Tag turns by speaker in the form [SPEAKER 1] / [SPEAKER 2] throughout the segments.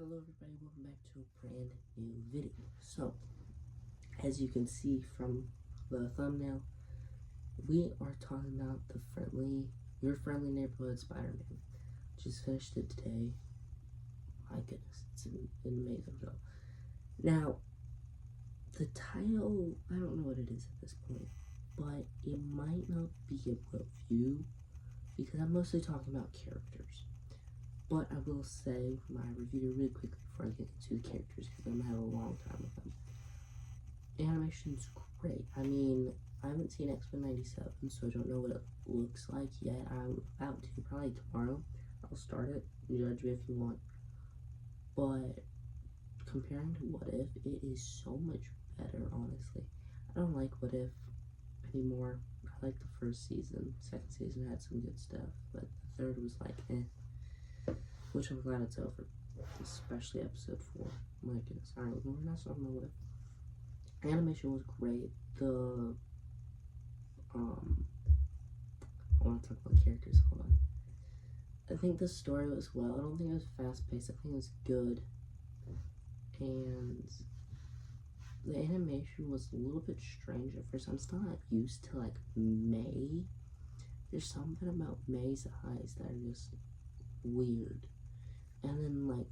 [SPEAKER 1] Hello everybody, welcome back to a brand new video. So, as you can see from the thumbnail, we are talking about Your Friendly Neighborhood Spider-Man. Just finished it today. My goodness, it's an amazing show. Now, the title, I don't know what it is at this point, but it might not be a review because I'm mostly talking about characters. But I will say my review really quickly before I get into the characters because I'm going to have a long time with them. The animation's great. I mean, I haven't seen X-Men 97, so I don't know what it looks like yet. I'm about to. Probably tomorrow. I'll start it. Judge me if you want. But comparing to What If, it is so much better, honestly. I don't like What If anymore. I like the first season. Second season had some good stuff, but the third was like, eh. Which I'm glad it's over, especially episode 4. My goodness. Alright, we're not talking about What If. Animation was great. I want to talk about characters. Hold on. I think the story was well. I don't think it was fast paced. I think it was good. And the animation was a little bit strange at first. I'm still not used to like May. There's something about May's eyes that are just weird. And then like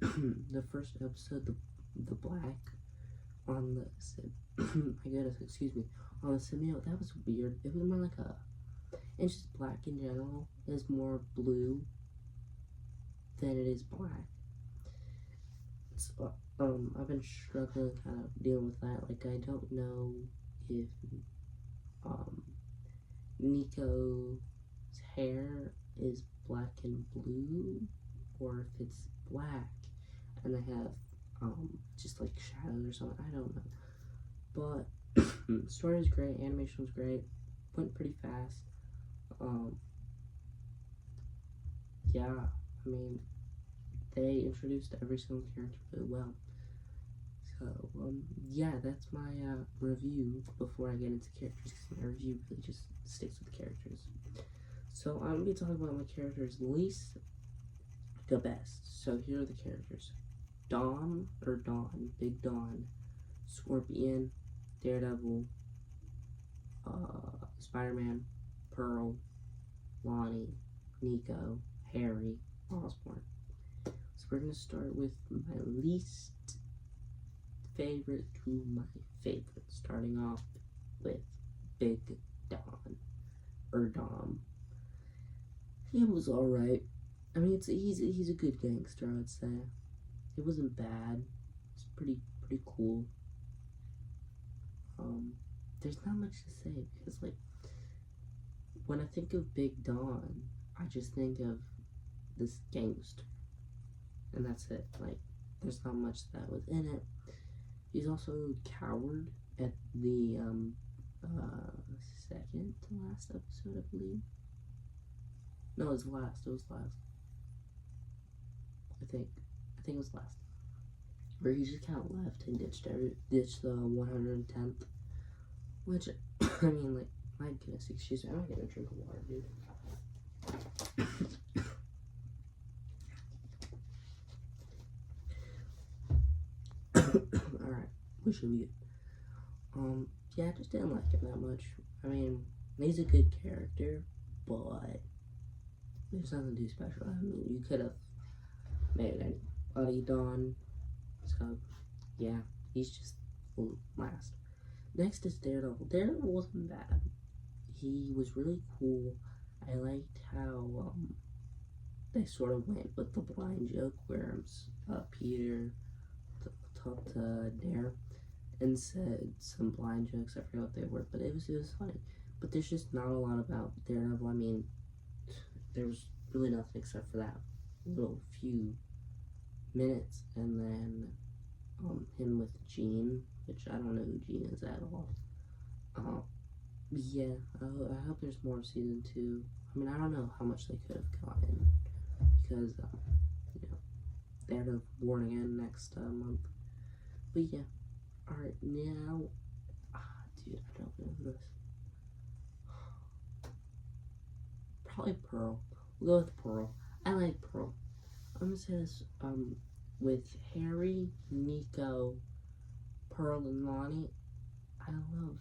[SPEAKER 1] the first episode, the black on the my goodness, excuse me, on the symbiote, that was weird. It was more like it's just black in general. It's more blue than it is black. So, I've been struggling kind of dealing with that. Like, I don't know if Nico's hair is black and blue, or if it's black and they have just like shadows or something. I don't know. But the story was great, animation was great, went pretty fast. Yeah, I mean, they introduced every single character really well. So, yeah, that's my review before I get into characters, because my review really just sticks with characters. So, I'm going to be talking about my characters least to best. So, here are the characters. Dawn, Big Dawn, Scorpion, Daredevil, Spider-Man, Pearl, Lonnie, Nico, Harry, Osborn. So we're going to start with my least favorite to my favorite, starting off with Big Don, or Dom. He was alright. I mean, he's a good gangster, I would say. It wasn't bad. It's pretty cool. There's not much to say because, like, when I think of Big Don, I just think of this gangster, and that's it. Like, there's not much that was in it. He's also a coward at the second to last episode, I believe. No, it was last. I think it was last. Where he just kind of left and ditched the 110th. Which, I mean, like, my goodness, excuse me, I'm not gonna drink water, dude. Alright, we should be good. Yeah, I just didn't like him that much. I mean, he's a good character, but there's nothing too special. I mean, you could have made anybody Dawn. So, yeah, he's just last. Next is Daredevil. Daredevil wasn't bad. He was really cool. I liked how they sort of went with the blind joke where Peter talked to Dare and said some blind jokes. I forgot what they were, but it was funny. But there's just not a lot about Daredevil. I mean, there was really nothing except for that little few minutes, and then him with Jean, which I don't know who Jean is at all. Yeah, I hope there's more of season 2. I mean, I don't know how much they could have gotten because, you know, they're born again next month. But yeah, alright, now, dude, I don't know this. Probably Pearl. We'll go with Pearl. I like Pearl. I'm gonna say this, with Harry, Nico, Pearl, and Lonnie, I love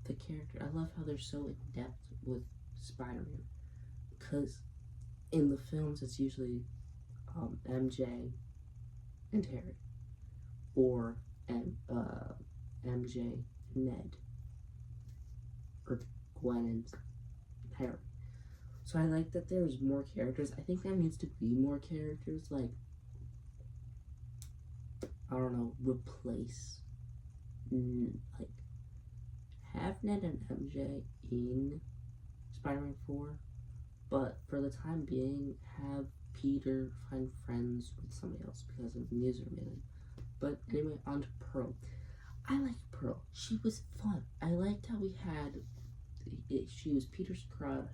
[SPEAKER 1] the character. I love how they're so in depth with Spider-Man. Because in the films, it's usually MJ and Harry, or MJ and Ned, or Gwen and Harry. So I like that there's more characters. I think there needs to be more characters, like, I don't know, replace, like, have Ned and MJ in Spider-Man 4, but for the time being, have Peter find friends with somebody else because of Music Man. But anyway, on to Pearl. I liked Pearl. She was fun. I liked how we had, she was Peter's crush.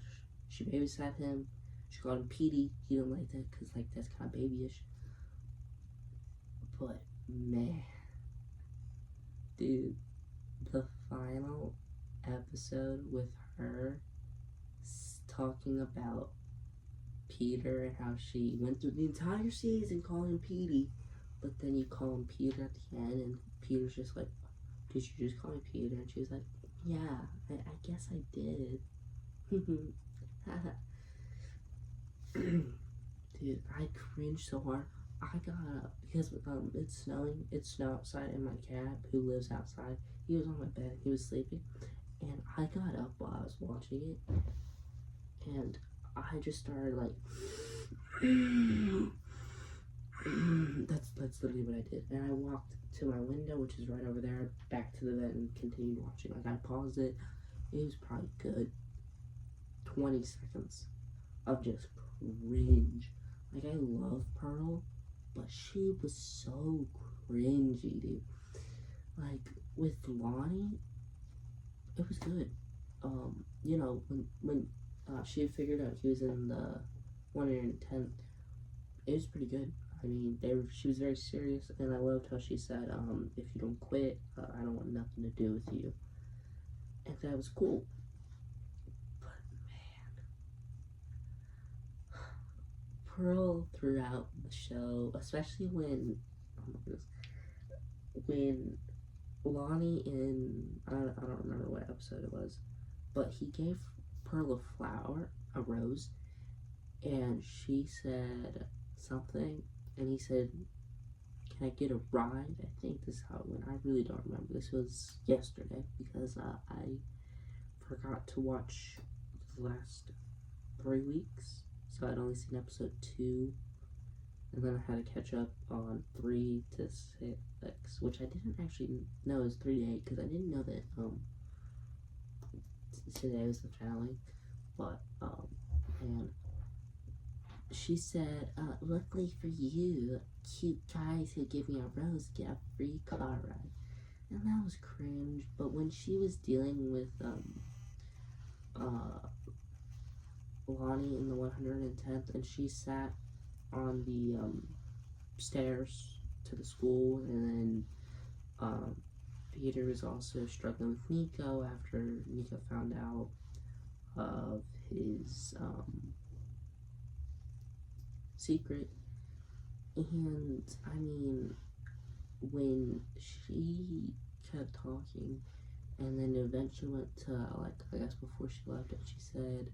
[SPEAKER 1] She babysat him. She called him Petey. He didn't like that because, like, that's kind of babyish. But, man, dude, the final episode with her talking about Peter and how she went through the entire season calling him Petey, but then you call him Peter at the end, and Peter's just like, did you just call me Peter? And she was like, yeah, I guess I did. Dude, I cringed so hard. I got up because it's snowing. It snowed outside, and my cat, who lives outside, he was on my bed. He was sleeping, and I got up while I was watching it, and I just started like, that's literally what I did. And I walked to my window, which is right over there, back to the bed, and continued watching. Like, I paused it. It was probably good 20 seconds of just cringe. Like, I love Pearl, but she was so cringy, dude. Like, with Lonnie, it was good. You know, when she had figured out he was in the 110th, it was pretty good. I mean, she was very serious, and I loved how she said, if you don't quit, I don't want nothing to do with you. And that was cool. But, man, Pearl throughout the show, especially when, oh my goodness, when Lonnie I don't remember what episode it was, but he gave Pearl a flower, a rose, and she said something, and he said, can I get a ride? I think this is how it went. I really don't remember. This was yesterday because I forgot to watch the last 3 weeks, so I'd only seen episode 2, and then I had to catch up on 3 to 6, which I didn't actually know it was 3 to 8 because I didn't know that today was the finale. But and she said, luckily for you, cute guys who give me a rose get a free car ride. And that was cringe. But when she was dealing with Lonnie in the 110th, and she sat on the stairs to the school, and then Peter was also struggling with Nico after Nico found out of his secret. And I mean, when she kept talking, and then eventually went to, like, I guess before she left, and she said,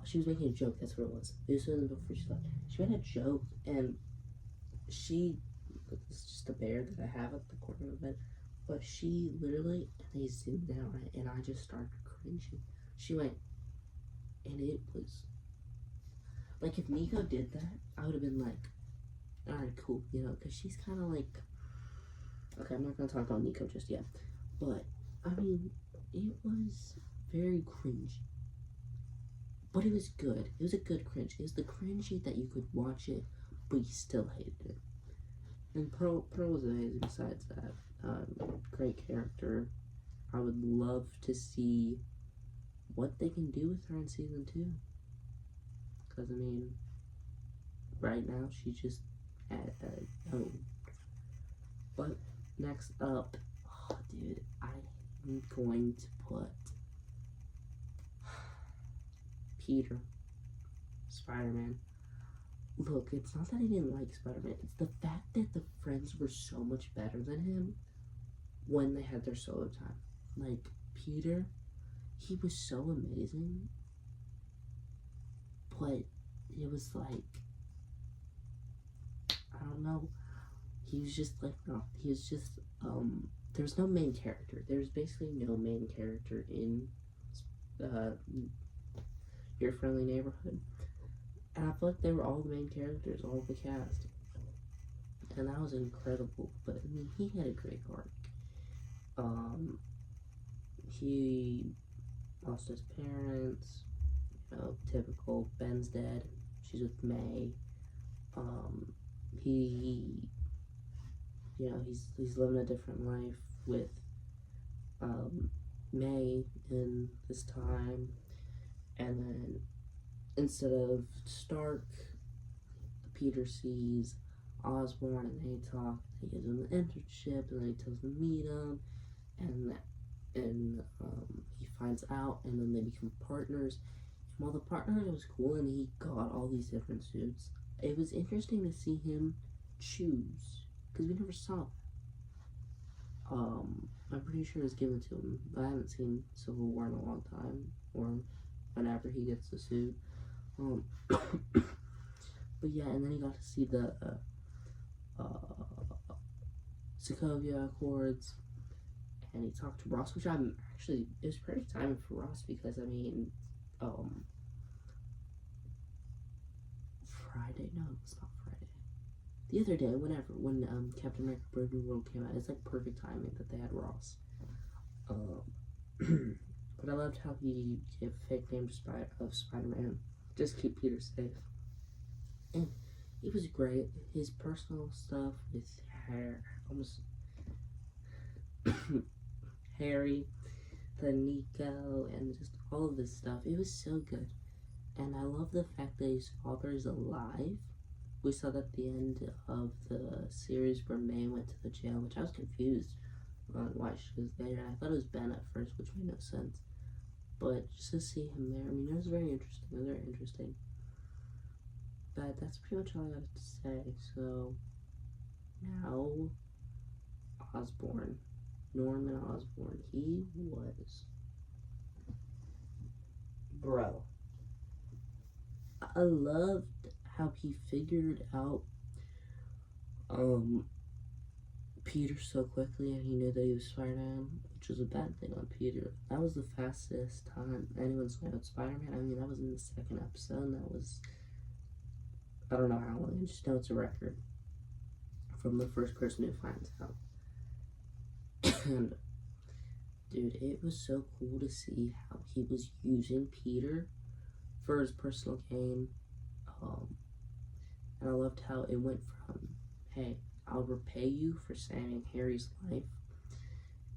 [SPEAKER 1] she was making a joke, that's what it was. This was before she left. She made a joke, and it's just a bear that I have at the corner of the bed, but she literally, and they zoomed out on it, and I just started cringing. She went, and it was, like, if Nico did that, I would have been like, alright, cool, you know, because she's kind of like, okay, I'm not going to talk about Nico just yet, but, I mean, it was very cringy. But it was good. It was a good cringe. It was the cringy that you could watch it, but you still hated it. And Pearl was amazing besides that. Great character. I would love to see what they can do with her in season 2. Because, I mean, right now she's just at home. But next up, oh, dude, I'm going to put Peter, Spider-Man. look, it's not that I didn't like Spider-Man. It's the fact that the friends were so much better than him when they had their solo time. Like, Peter, he was so amazing, but it was like, I don't know, he was just like, no, he was just, there's no main character. There's basically no main character in Your Friendly Neighborhood. And I feel like they were all the main characters, all of the cast. And that was incredible. But, I mean, he had a great arc. He lost his parents, you know, typical. Ben's dead. She's with May. He, you know, he's living a different life with May in this time. And then instead of Stark, Peter sees Osborn and they talk. He gives him an internship and then he tells him to meet him, and he finds out, and then they become partners. And while the partners was cool and he got all these different suits, it was interesting to see him choose because we never saw that. I'm pretty sure it was given to him. I haven't seen Civil War in a long time, or whenever he gets the suit. But yeah, and then he got to see the Sokovia Accords, and he talked to Ross, which I'm actually, it was pretty timing for Ross because, I mean, Friday, no, it's not Friday. The other day, when Captain America Brave New World came out, it's like perfect timing that they had Ross. But I loved how he gave a fake name of Spider-Man, just keep Peter safe. And it was great. His personal stuff with Harry, then Nico, and just all of this stuff. It was so good. And I love the fact that his father is alive. We saw that at the end of the series where May went to the jail, which I was confused on why she was there. I thought it was Ben at first, which made no sense. But just to see him there, I mean, it was very interesting. But that's pretty much all I have to say. So, now, Osborn. Norman Osborn. He was... Bro. I loved how he figured out Peter so quickly, and he knew that he was Spider-Man, which was a bad thing on Peter. That was the fastest time anyone's found out Spider-Man. I mean, that was in the second episode, and that was, I don't know how long, I just know it's a record from the first person who finds out. And, dude, it was so cool to see how he was using Peter for his personal gain. And I loved how it went from, hey, I'll repay you for saving Harry's life,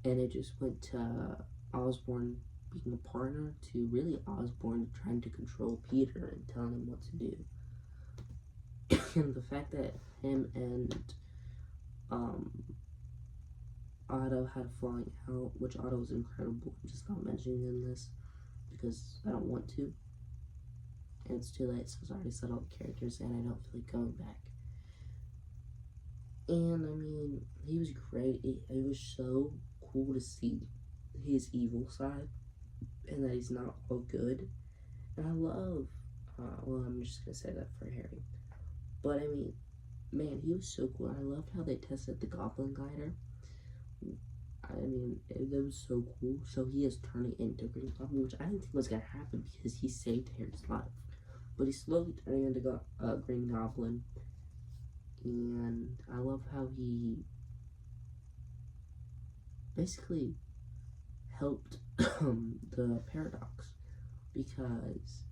[SPEAKER 1] and it just went to Osborn being a partner to really Osborn trying to control Peter and telling him what to do. And the fact that him and Otto had a falling out, which Otto was incredible. I'm just not mentioning in this because I don't want to. And it's too late, so I've already said all the characters, and I don't feel like going back. And, I mean, he was great. It was so cool to see his evil side, and that he's not all good. And I love, well, I'm just going to say that for Harry. But, I mean, man, he was so cool. I loved how they tested the Goblin Glider. I mean, it was so cool. So he is turning into Green Goblin, which I didn't think was going to happen because he saved Harry's life. But he's slowly turning into Green Goblin. And I love how he basically helped the Paradox. Because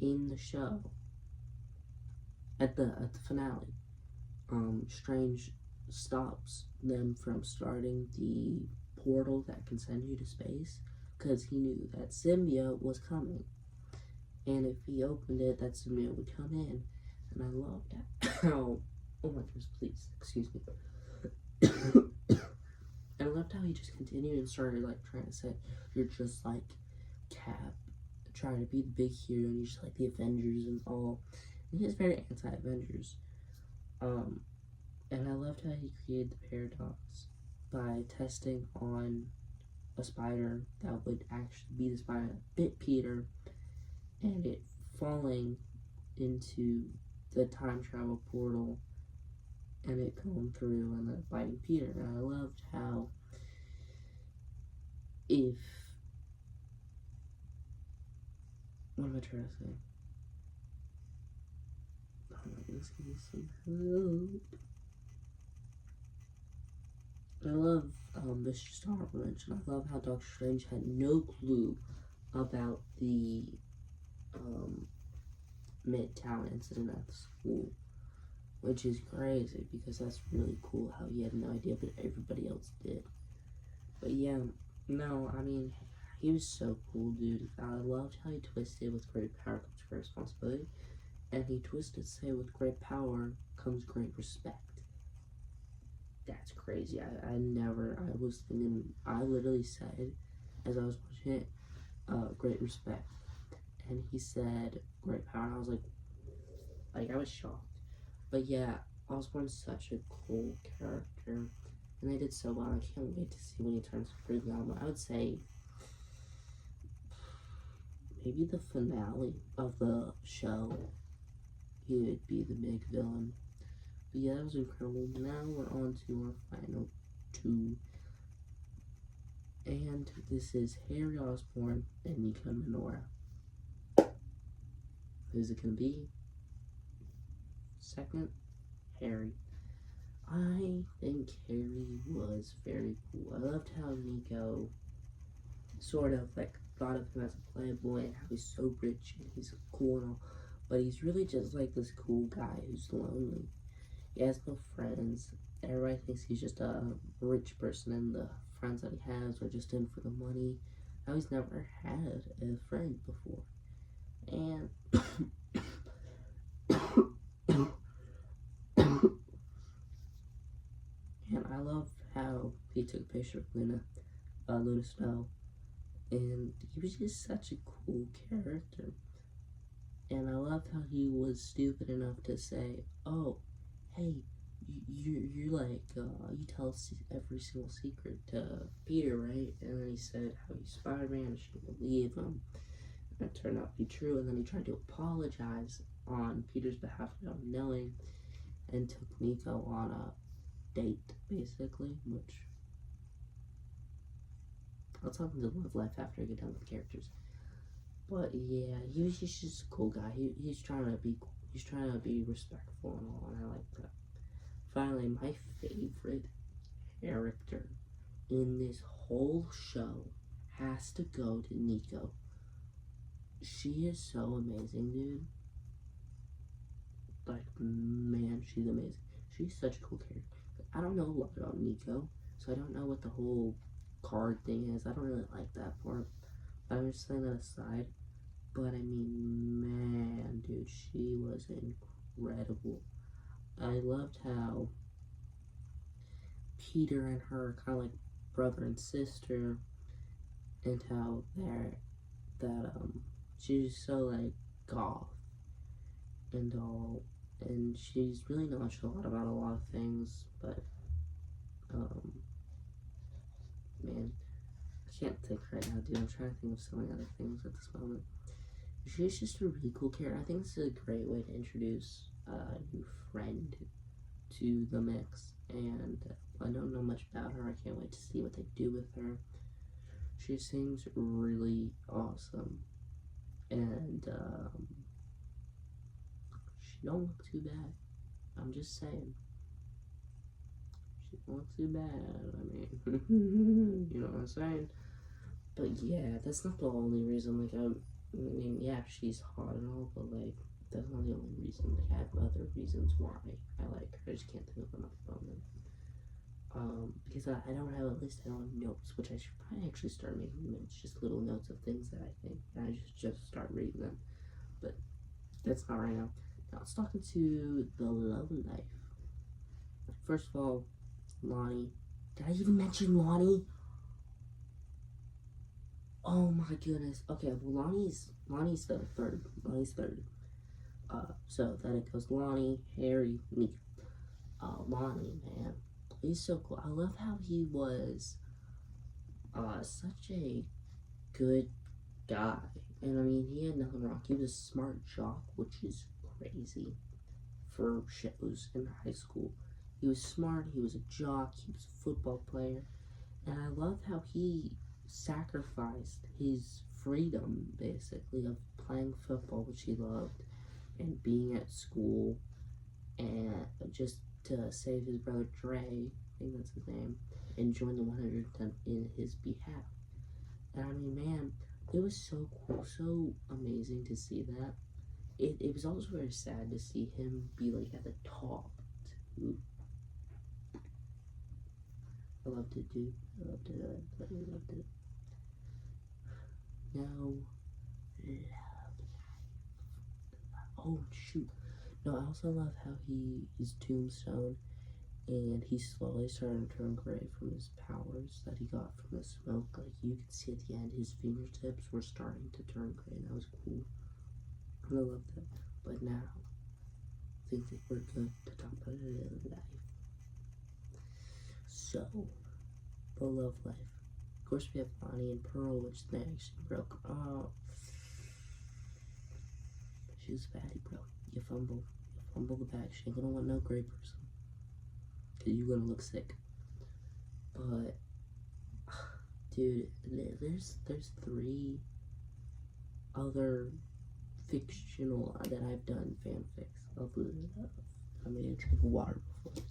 [SPEAKER 1] in the show, at the finale, Strange stops them from starting the portal that can send you to space. Because he knew that symbiote was coming. And if he opened it, that symbiote would come in. And I loved how, oh my goodness, please, excuse me. And I loved how he just continued and started, like, trying to say, you're just like Cap, trying to be the big hero, and you're just like the Avengers and all. And he's very anti-Avengers. And I loved how he created the paradox by testing on a spider that would actually be the spider that bit Peter, and it falling into the time travel portal and it going through and then biting Peter. And I loved how what am I trying to say? Let's give me some help. I love this just honorable mention. I love how Doctor Strange had no clue about the Midtown incident at the school, which is crazy because that's really cool how he had no idea, but everybody else did. But yeah, no, I mean, he was so cool, dude. I loved how he twisted with great power comes great responsibility, and he twisted to say with great power comes great respect. That's crazy. I literally said, as I was watching it, great respect. And he said great power, and I was like, I was shocked. But yeah, Osborn's such a cool character, and they did so well. I can't wait to see when he turns Green Goblin. I would say maybe the finale of the show, he would be the big villain. But yeah, that was incredible. Now we're on to our final two. And this is Harry Osborn and Nika Minora. Who's it gonna be? Second, Harry. I think Harry was very cool. I loved how Nico sort of thought of him as a playboy and how he's so rich and he's cool and all, but he's really just this cool guy who's lonely. He has no friends. Everybody thinks he's just a rich person, and the friends that he has are just in for the money. Now he's never had a friend before. And and I love how he took a picture of Luna Snow, and he was just such a cool character. And I loved how he was stupid enough to say, "Oh, hey, you tell every single secret to Peter, right?" And then he said how he's Spider-Man and she didn't believe him. And it turned out to be true. And then he tried to apologize on Peter's behalf without knowing, and took Nico on a date, basically, which I'll talk into love life after I get done with the characters. But yeah, he was just a cool guy. He's trying to be respectful and all, and I like that. Finally, my favorite character in this whole show has to go to Nico. She is so amazing, dude. Man, she's amazing. She's such a cool character. I don't know a lot about Nico, so I don't know what the whole card thing is. I don't really like that part. But I'm just setting that aside. But I mean, man, dude, she was incredible. I loved how Peter and her are kind of brother and sister, and how she's so goth and all, and she's really nonchalant about a lot of things, but man, I can't think right now, dude. I'm trying to think of so many other things at this moment. She's just a really cool character. I think this is a great way to introduce a new friend to the mix, and I don't know much about her. I can't wait to see what they do with her. She seems really awesome, and she don't look too bad. I'm just saying. She don't look too bad. I mean, you know what I'm saying? But yeah, that's not the only reason. I mean, yeah, she's hot and all, but that's not the only reason. I have other reasons why I like her. I just can't think of them at the moment. Because I don't have a list, I don't have notes, which I should probably actually start making notes, just little notes of things that I think, and I just start reading them. But that's not right now. Now let's talk into the love life. First of all, Lonnie. Did I even mention Lonnie? Oh my goodness. Okay, well Lonnie's the third. Lonnie's third. So then it goes Lonnie, Harry, Nico. Lonnie, man, he's so cool. I love how he was such a good guy. And I mean, he had nothing wrong. He was a smart jock, which is crazy for shows in high school. He was smart, he was a jock, he was a football player. And I love how he sacrificed his freedom, basically, of playing football, which he loved, and being at school, and just to save his brother Dre, I think that's his name, and join the 110 in his behalf. And I mean, man, it was so cool, so amazing to see that. It was also very sad to see him be like at the top too. I loved it, dude. I loved it. Now, oh shoot. No, I also love how his tombstone, and he slowly started to turn gray from his powers that he got from the smoke. Like, you could see at the end, his fingertips were starting to turn gray, and that was cool. I love that. But now, I think that we're good to talk about it life. So, the love life. Of course, we have Bonnie and Pearl, which they actually broke up. She was fatty, bro. You fumble the bag. She ain't gonna want no gray person, cause you gonna look sick. But, dude, there's 3 other fictional that I've done fanfics of love. I'm gonna drink water before.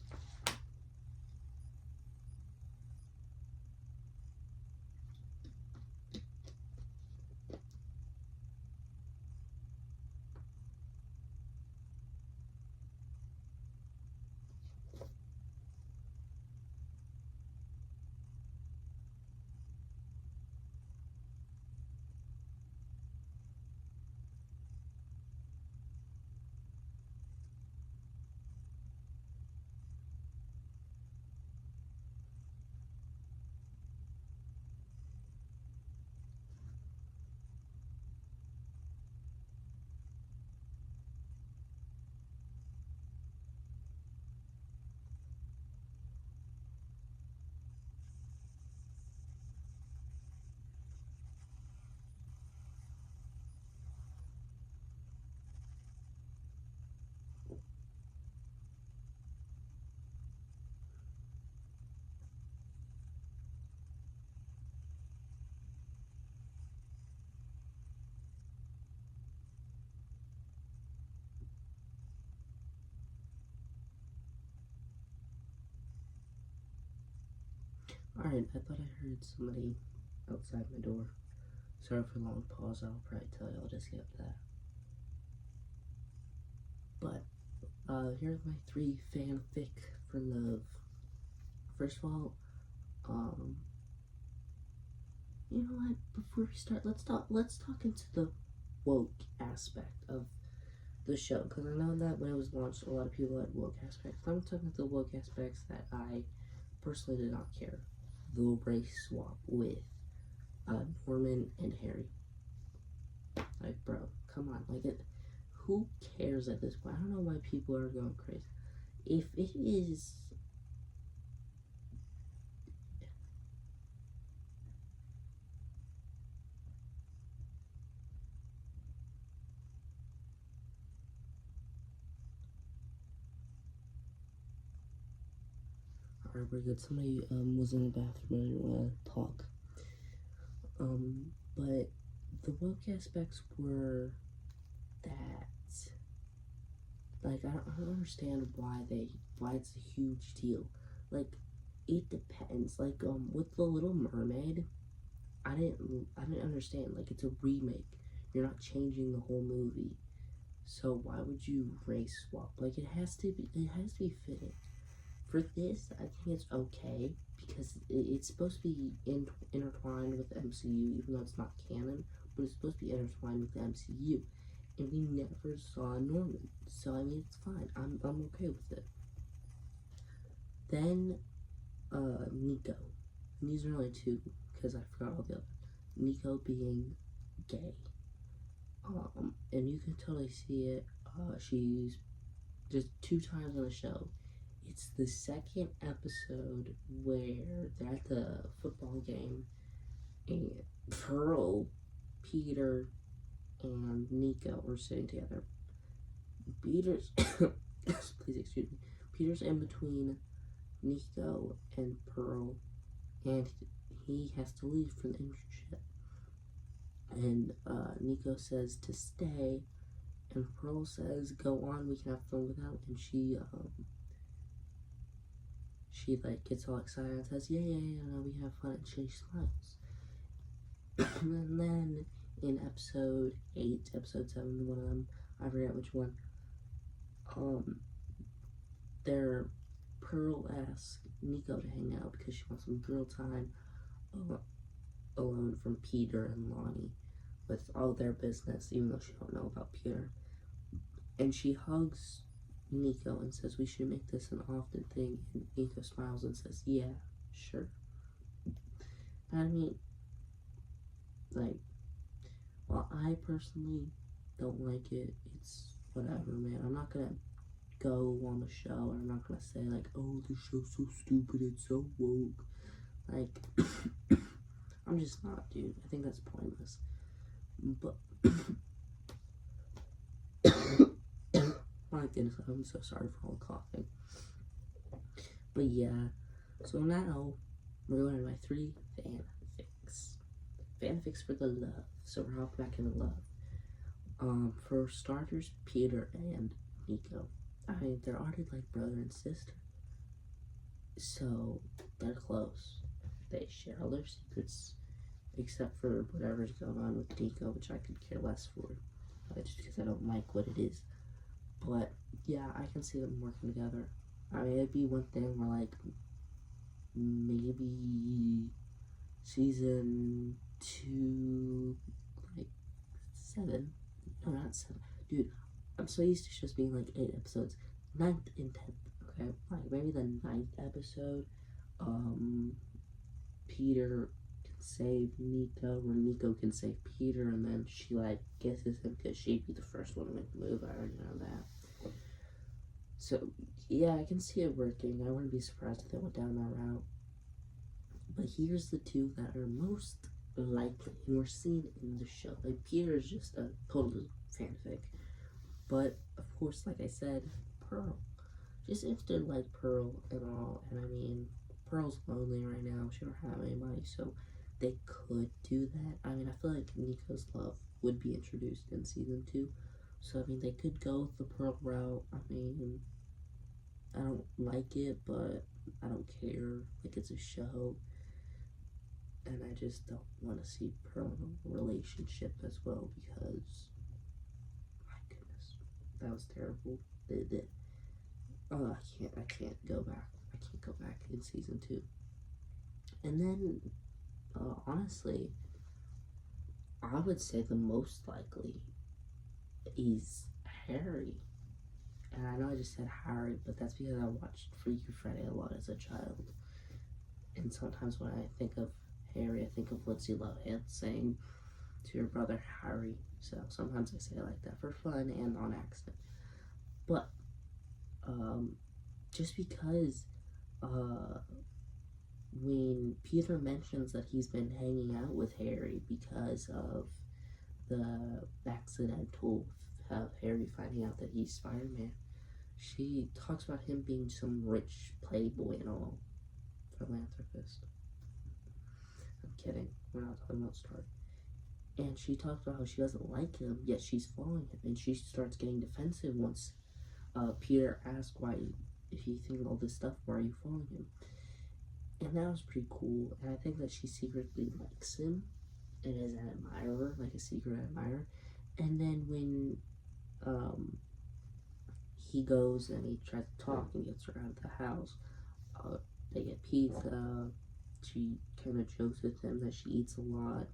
[SPEAKER 1] Alright, I thought I heard somebody outside my door. Sorry for the long pause, I'll probably tell you, I'll just get that. But, here are my 3 fanfic for love. First of all, you know what, before we start, let's talk into the woke aspect of the show, because I know that when it was launched, a lot of people had woke aspects. I'm talking to the woke aspects that I personally did not care. The race swap with Norman and Harry. Like, bro, come on, like, who cares at this point? I don't know why people are going crazy. If it is, alright, we're good. Somebody was in the bathroom and I didn't want to talk. But the woke aspects were that, like, I don't understand why it's a huge deal. Like, it depends. Like, with The Little Mermaid, I didn't understand. Like, it's a remake. You're not changing the whole movie. So why would you race swap? Like, it has to be fitting. For this, I think it's okay because it's supposed to be intertwined with the MCU, even though it's not canon, but it's supposed to be intertwined with the MCU. And we never saw Norman, so I mean, it's fine. I'm okay with it. Then, Nico. And these are only 2 because I forgot all the other. Nico being gay. And you can totally see it. She's just 2 times on the show. It's the second episode where they're at the football game and Pearl, Peter, and Nico are sitting together. Peter's please excuse me. Peter's in between Nico and Pearl, and he has to leave for the internship. And Nico says to stay, and Pearl says, "Go on, we can have fun without." And she like gets all excited and says, "Yeah, no, we can have fun." And she smiles. And then in episode 8, episode 7, one of them, I forget which one. Their Pearl asks Nico to hang out because she wants some girl time alone from Peter and Lonnie with all their business, even though she don't know about Peter. And she hugs Nico and says, "We should make this an often thing." And Nico smiles and says, "Yeah, sure." I mean, like, while I personally don't like it, it's whatever, man. I'm not gonna go on the show and I'm not gonna say like, "Oh, the show's so stupid, it's so woke." Like, I'm just not, dude. I think that's pointless. But my goodness, I'm so sorry for all the coughing. But yeah, so now we're going to my 3 fanfics. Fanfics for the love. So we're hopping back into love. For starters, Peter and Nico. They're already like brother and sister. So they're close. They share all their secrets, except for whatever's going on with Nico, which I could care less for, just because I don't like what it is. But yeah, I can see them working together. It'd be one thing where like maybe season 2, like 7. No, not 7. Dude, I'm so used to shows being like 8 episodes. 9th and 10th. Okay, like maybe the 9th episode. Peter can save Nico, or Nico can save Peter, and then she like guesses him because she'd be the first one to make the move. I already know that. So yeah, I can see it working. I wouldn't be surprised if they went down that route. But here's the 2 that are most likely and we're seeing in the show. Like, Peter is just a total fanfic. But of course, like I said, Pearl. Just interested like Pearl and all. And I mean, Pearl's lonely right now. She don't have anybody, so they could do that. I feel like Nico's love would be introduced in season 2. So they could go with the Pearl route. I don't like it, but I don't care. Like, it's a show. And I just don't want to see Pearl in a relationship as well, because my goodness, that was terrible. I can't go back. I can't go back in season 2. And then, honestly, I would say the most likely is Harry. And I know I just said Harry, but that's because I watched Freaky Friday a lot as a child. And sometimes when I think of Harry, I think of Lindsay Lohan saying to her brother Harry. So sometimes I say it like that for fun and on accident. But just because when Peter mentions that he's been hanging out with Harry because of the accidental of Harry finding out that he's Spider-Man, she talks about him being some rich playboy and all, philanthropist. I'm kidding. We're not talking about Stark. And she talks about how she doesn't like him, yet she's following him, and she starts getting defensive once Peter asks why, if you think of all this stuff, why are you following him? And that was pretty cool, and I think that she secretly likes him, and is an admirer, like a secret admirer. And then when he goes and he tries to talk and gets her out of the house, they get pizza. She kind of jokes with him that she eats a lot,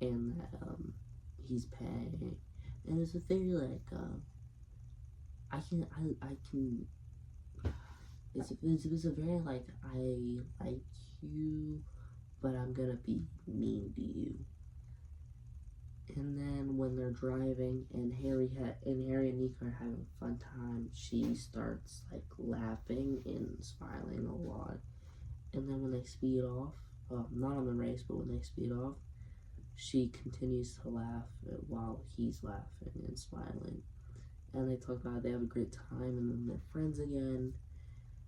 [SPEAKER 1] and that he's paying. And it's a very like it was a very like, I like you, but I'm gonna be mean to you. And then when they're driving and Harry and Nico are having a fun time, she starts like laughing and smiling a lot. And then when they speed off, not on the race, but when they speed off, she continues to laugh while he's laughing and smiling. And they talk about it, they have a great time, and then they're friends again.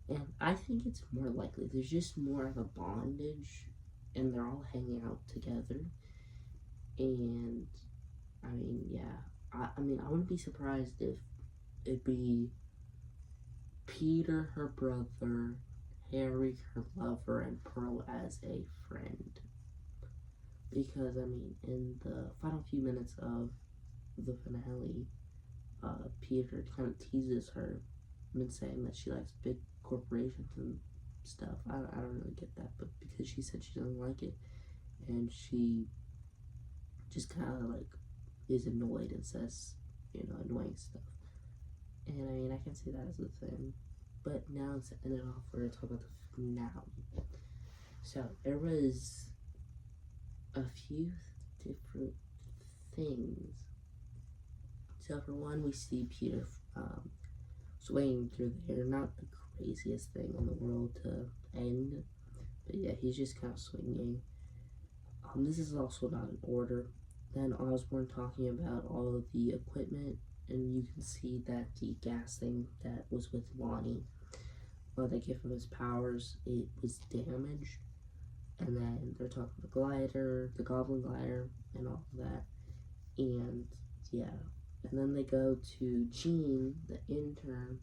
[SPEAKER 1] And I think it's more likely there's just more of a bondage, and they're all hanging out together. And I mean, yeah, I mean, I wouldn't be surprised if it'd be Peter, her brother, Harry, her lover, and Pearl as a friend. Because, I mean, in the final few minutes of the finale, Peter kind of teases her and saying that she likes big corporations and stuff. I don't really get that, but because she said she doesn't like it, and she just kind of like is annoyed and says, annoying stuff. And I mean, I can see that as a thing. But now to end it off, we're going to talk about the finale. So, there was a few different things. So, for one, we see Peter swaying through the air. Not the craziest thing in the world to end. But yeah, he's just kind of swinging. This is also not in order. Then Osborn talking about all of the equipment, and you can see that the gas thing that was with Lonnie, they give him his powers, it was damaged. And then they're talking the glider, the goblin glider, and all of that. And yeah, and then they go to Jean, the intern,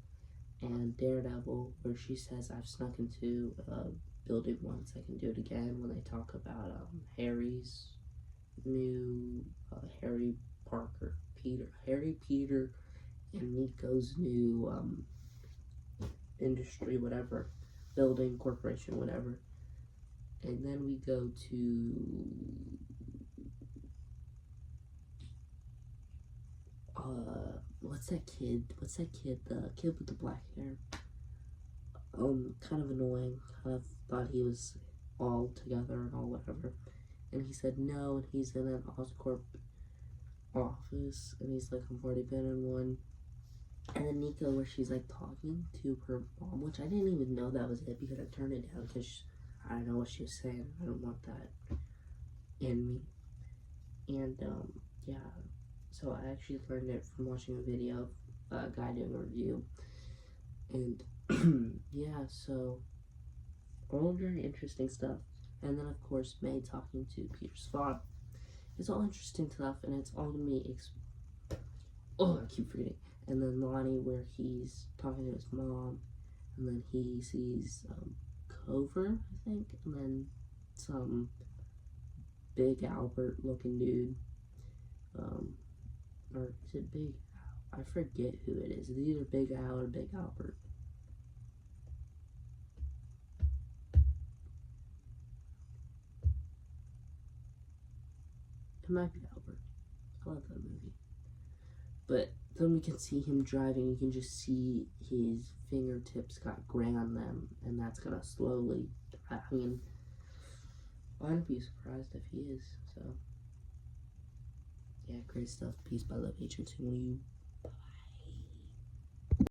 [SPEAKER 1] and Daredevil, where she says, I've snuck into a building once, I can do it again, when they talk about Harry's new Harry Parker, Harry, Peter, and Nico's new industry, whatever, building, corporation, whatever. And then we go to what's that kid? The kid with the black hair. Kind of annoying. Kind of thought he was all together and all whatever. And he said no, and he's in an Oscorp office, and he's like, I've already been in one. And then Nico, where she's like talking to her mom, which I didn't even know that was it because I turned it down because I don't know what she was saying. I don't want that in me. And yeah, so I actually learned it from watching a video of a guy doing a review. And yeah, so all very interesting stuff. And then, of course, May talking to Peter's father. It's all interesting stuff, and it's all going to be... I keep forgetting. And then Lonnie, where he's talking to his mom, and then he sees Cover, I think, and then some Big Albert-looking dude. Or is it Big Al? I forget who it is. It's either Big Al or Big Albert. It might be Albert. I love that movie. But then we can see him driving. You can just see his fingertips got gray on them, and that's gonna slowly. I mean, I wouldn't be surprised if he is. So, yeah, great stuff. Peace, by love, H, and to you.